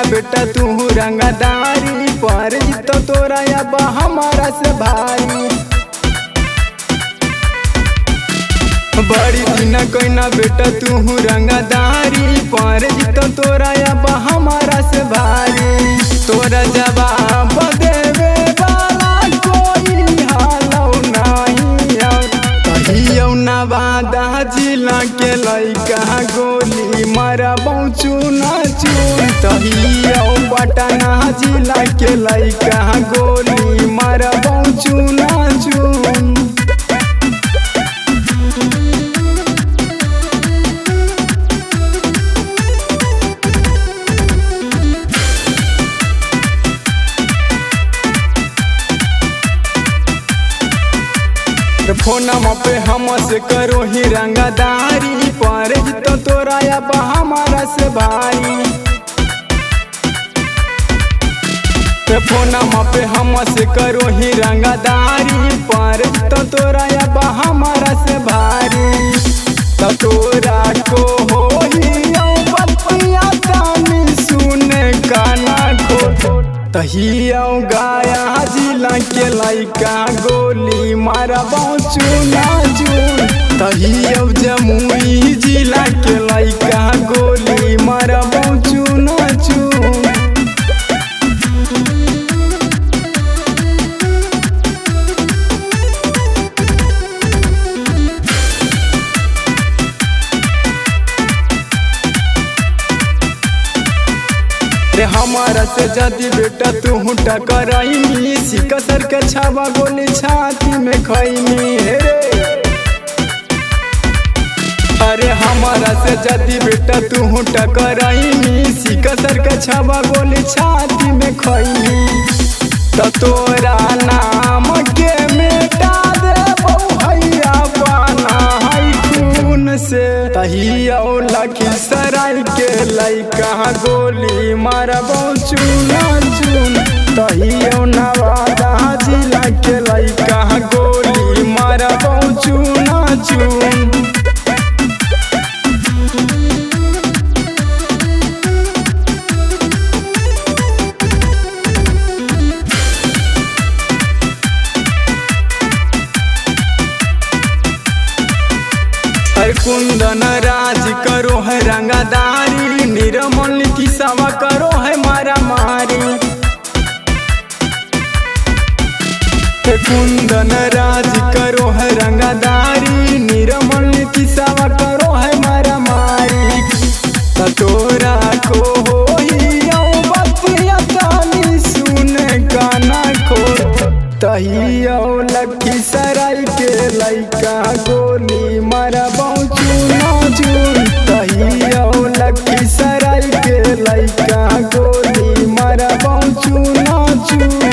बेटा तू रंगदारी पर तो तोरा अब हमारा से भारी। बड़ी दिन कोइना बेटा तू रंगदारी पर तो तोरा अब हमारा से भारी। तोरा जवाब देवे वाला कोई हालौ नहीं कहियो नवादा जिला के लइका गोली मारबौ चूना चून। तहियो पटना जिला के लइका गोली मारबौ चूना चून। फोनमा पे हम से करो ही रंगदारी पर तो तोरा अब हमारा से भाई। फोनमा पे हम से करो ही रंगदारी पर तो तोरा अब हमारा से भारी। तो तोरा को हो ही बतिया तानी सुने काना को तहियो गया जिला के लइका गोली मारबौ चूना चून। तहियो जमुई जिला के लइका गोली मारबौ चूना चून। हमारा से जदी बेटा तू टकराई सिकसर के छावा गोली छाती में खैनी रे। अरे हमारा से जदी बेटा तू टकराई सिकसर के छावा गोली छाती में खैनी। तो तोरा नाम के मेटा देबौ हैया पाना है खून से। तहियो लखीसराय के लइका गोली मारबौ चूना चून। तहियो नवादा जिला के लइका गोली मारबौ चूना चून। कुंदन राज करो है रंगदारी निर्मल की सवा करो है मारा मारी। कुंदन राज करो है रंगदारी निर्मल की सवा करो है मारा मारी। तोरा को हो बतिया तानी सुने काना को तहियो लखीसराय के लइका गोली मारबौ चूना चून। तहियो लखीसराय के लइका गोली मारबौ चूना चून।